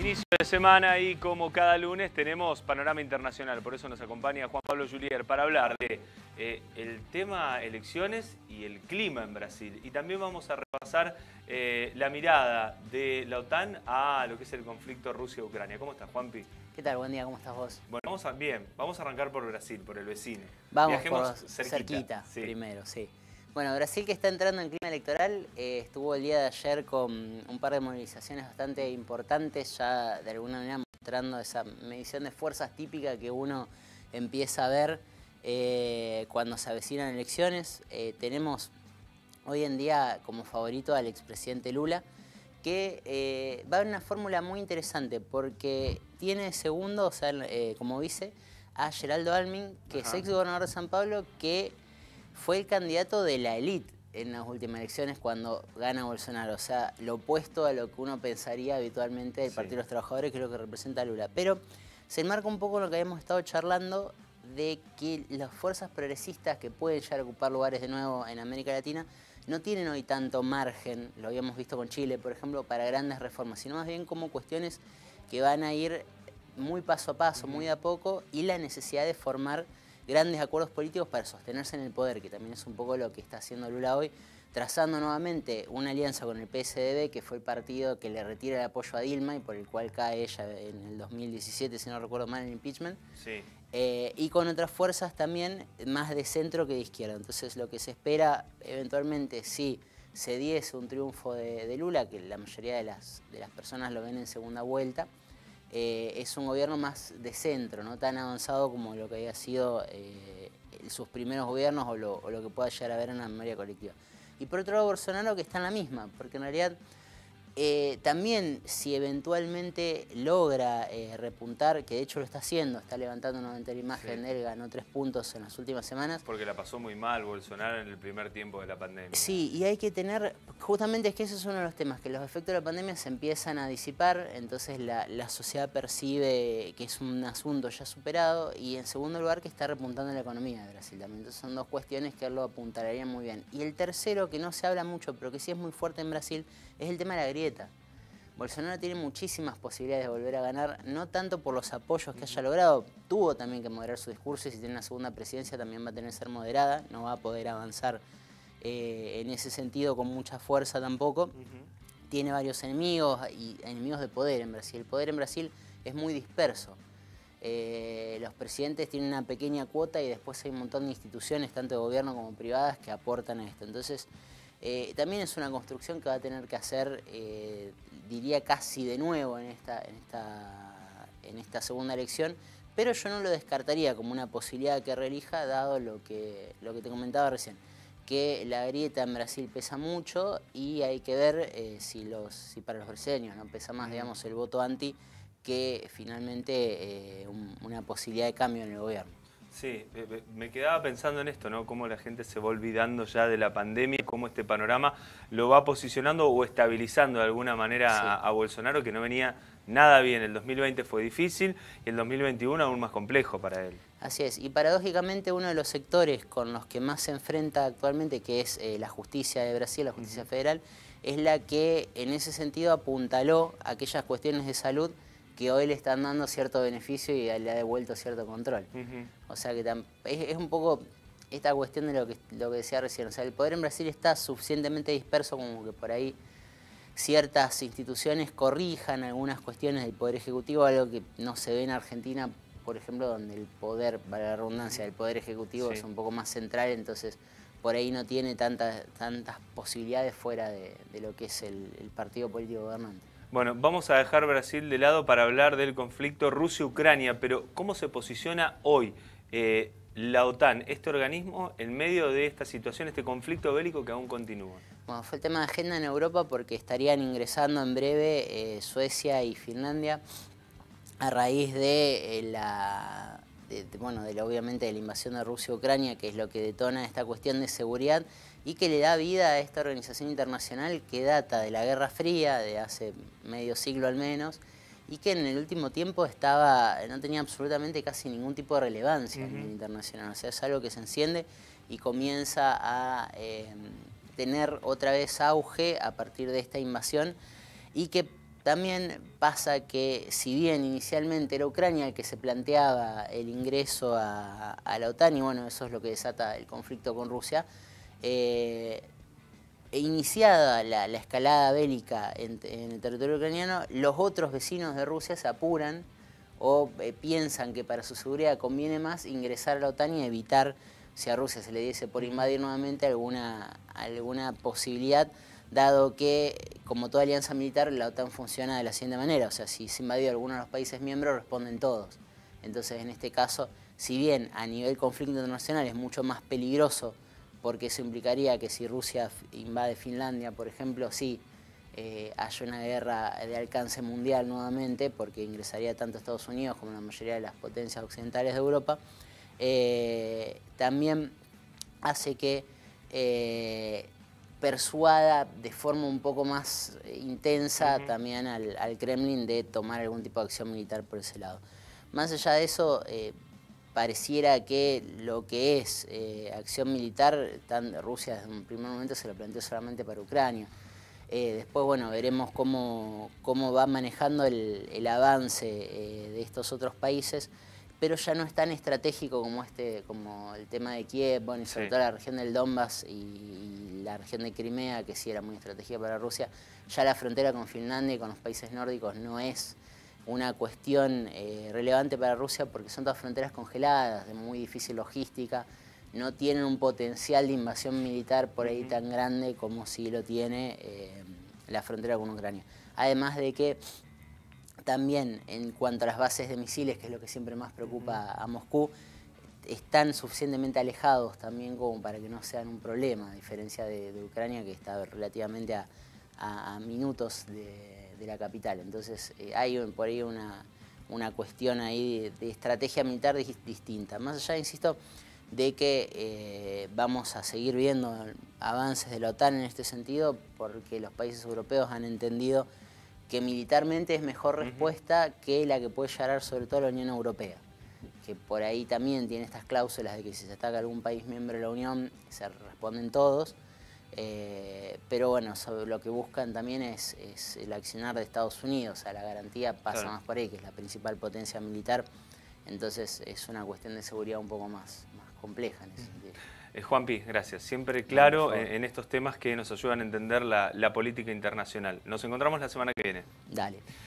Inicio de semana y como cada lunes tenemos panorama internacional, por eso nos acompaña Juan Pablo Julier para hablar de el tema elecciones y el clima en Brasil. Y también vamos a repasar la mirada de la OTAN a lo que es el conflicto Rusia-Ucrania. ¿Cómo estás, Juanpi? ¿Qué tal? Buen día, ¿cómo estás vos? Bueno, vamos a arrancar por Brasil, por el vecino. Vamos Viajemos por cerquita sí. Primero, sí. Bueno, Brasil, que está entrando en clima electoral, estuvo el día de ayer con un par de movilizaciones bastante importantes, ya de alguna manera mostrando esa medición de fuerzas típica que uno empieza a ver cuando se avecinan elecciones. Tenemos hoy en día como favorito al expresidente Lula, que va a haber una fórmula muy interesante porque tiene segundo, o sea, como vice, a Geraldo Alckmin, que es ex gobernador de San Pablo, que fue el candidato de la élite en las últimas elecciones cuando gana Bolsonaro. O sea, lo opuesto a lo que uno pensaría habitualmente del Partido de los Trabajadores, que es lo que representa a Lula. Pero se enmarca un poco en lo que habíamos estado charlando de que las fuerzas progresistas que pueden llegar a ocupar lugares de nuevo en América Latina no tienen hoy tanto margen, lo habíamos visto con Chile, por ejemplo, para grandes reformas, sino más bien como cuestiones que van a ir muy paso a paso, muy de a poco, y la necesidad de formar grandes acuerdos políticos para sostenerse en el poder, que también es un poco lo que está haciendo Lula hoy, trazando nuevamente una alianza con el PSDB, que fue el partido que le retira el apoyo a Dilma y por el cual cae ella en el 2017, si no recuerdo mal, en el impeachment. Sí. Y con otras fuerzas también más de centro que de izquierda. Entonces lo que se espera eventualmente, si se diese un triunfo de Lula, que la mayoría de las personas lo ven en segunda vuelta, es un gobierno más de centro, no tan avanzado como lo que había sido sus primeros gobiernos o lo que pueda llegar a ver en la memoria colectiva. Y por otro lado Bolsonaro, que está en la misma, porque en realidad también si eventualmente logra repuntar, que de hecho lo está haciendo, está levantando nuevamente la imagen de él, ganó 3 puntos en las últimas semanas. Porque la pasó muy mal Bolsonaro en el primer tiempo de la pandemia. Sí, y hay que tener, justamente es que ese es uno de los temas, que los efectos de la pandemia se empiezan a disipar, entonces la sociedad percibe que es un asunto ya superado, y en segundo lugar que está repuntando la economía de Brasil también. Entonces son dos cuestiones que él lo apuntalaría muy bien. Y el tercero, que no se habla mucho, pero que sí es muy fuerte en Brasil, es el tema de la grieta. Bolsonaro tiene muchísimas posibilidades de volver a ganar, no tanto por los apoyos que haya logrado, tuvo también que moderar su discurso, y si tiene una segunda presidencia también va a tener que ser moderada, no va a poder avanzar en ese sentido con mucha fuerza tampoco. Tiene varios enemigos y enemigos de poder en Brasil. El poder en Brasil es muy disperso. Los presidentes tienen una pequeña cuota y después hay un montón de instituciones, tanto de gobierno como privadas, que aportan a esto. Entonces, también es una construcción que va a tener que hacer, diría casi de nuevo en esta segunda elección, pero yo no lo descartaría como una posibilidad que reelija, dado lo que te comentaba recién, que la grieta en Brasil pesa mucho y hay que ver si para los brasileños no pesa más, digamos, el voto anti que finalmente una posibilidad de cambio en el gobierno. Sí, me quedaba pensando en esto, ¿no? Cómo la gente se va olvidando ya de la pandemia, cómo este panorama lo va posicionando o estabilizando de alguna manera a Bolsonaro, que no venía nada bien. El 2020 fue difícil y el 2021 aún más complejo para él. Así es, y paradójicamente uno de los sectores con los que más se enfrenta actualmente, que es la justicia de Brasil, la justicia federal, es la que en ese sentido apuntaló aquellas cuestiones de salud que hoy le están dando cierto beneficio y le ha devuelto cierto control. O sea que es un poco esta cuestión de lo que decía recién. O sea, el poder en Brasil está suficientemente disperso como que por ahí ciertas instituciones corrijan algunas cuestiones del Poder Ejecutivo, algo que no se ve en Argentina, por ejemplo, donde el poder, para la redundancia, del Poder Ejecutivo es un poco más central, entonces por ahí no tiene tantas posibilidades fuera de lo que es el partido político gobernante. Bueno, vamos a dejar Brasil de lado para hablar del conflicto Rusia-Ucrania, pero ¿cómo se posiciona hoy la OTAN, este organismo, en medio de esta situación, este conflicto bélico que aún continúa? Bueno, fue el tema de agenda en Europa porque estarían ingresando en breve Suecia y Finlandia a raíz de obviamente de la invasión de Rusia a Ucrania, que es lo que detona esta cuestión de seguridad y que le da vida a esta organización internacional que data de la Guerra Fría, de hace medio siglo al menos, y que en el último tiempo no tenía absolutamente casi ningún tipo de relevancia a nivel internacional. O sea, es algo que se enciende y comienza a tener otra vez auge a partir de esta invasión y que también pasa que, si bien inicialmente era Ucrania el que se planteaba el ingreso a la OTAN, y bueno, eso es lo que desata el conflicto con Rusia, iniciada la escalada bélica en el territorio ucraniano, los otros vecinos de Rusia se apuran o piensan que para su seguridad conviene más ingresar a la OTAN y evitar, si a Rusia se le diese por invadir nuevamente, alguna posibilidad, dado que, como toda alianza militar, la OTAN funciona de la siguiente manera: o sea, si se invadió alguno de los países miembros, responden todos. Entonces, en este caso, si bien a nivel conflicto internacional es mucho más peligroso, porque eso implicaría que si Rusia invade Finlandia, por ejemplo, sí, haya una guerra de alcance mundial nuevamente, porque ingresaría tanto Estados Unidos como la mayoría de las potencias occidentales de Europa, también hace que persuada de forma un poco más intensa también al Kremlin de tomar algún tipo de acción militar por ese lado. Más allá de eso, pareciera que lo que es acción militar, Rusia desde un primer momento se lo planteó solamente para Ucrania. Después, bueno, veremos cómo va manejando el avance de estos otros países, pero ya no es tan estratégico como el tema de Kiev, bueno, y sobre todo la región del Donbass y la región de Crimea, que sí era muy estratégica para Rusia. Ya la frontera con Finlandia y con los países nórdicos no es una cuestión relevante para Rusia, porque son todas fronteras congeladas, de muy difícil logística, no tienen un potencial de invasión militar por ahí tan grande como sí lo tiene la frontera con Ucrania. Además de que también, en cuanto a las bases de misiles, que es lo que siempre más preocupa a Moscú, están suficientemente alejados también como para que no sean un problema, a diferencia de Ucrania, que está relativamente a minutos de la capital. Entonces hay por ahí una cuestión ahí de estrategia militar distinta. Más allá, insisto, de que vamos a seguir viendo avances de la OTAN en este sentido, porque los países europeos han entendido que militarmente es mejor respuesta que la que puede llegar sobre todo la Unión Europea, que por ahí también tiene estas cláusulas de que si se ataca algún país miembro de la Unión, se responden todos, pero bueno, lo que buscan también es el accionar de Estados Unidos. O sea, la garantía pasa más por ahí, que es la principal potencia militar, entonces es una cuestión de seguridad un poco más compleja en ese sentido. Juanpi, gracias. Siempre claro en estos temas que nos ayudan a entender la política internacional. Nos encontramos la semana que viene. Dale.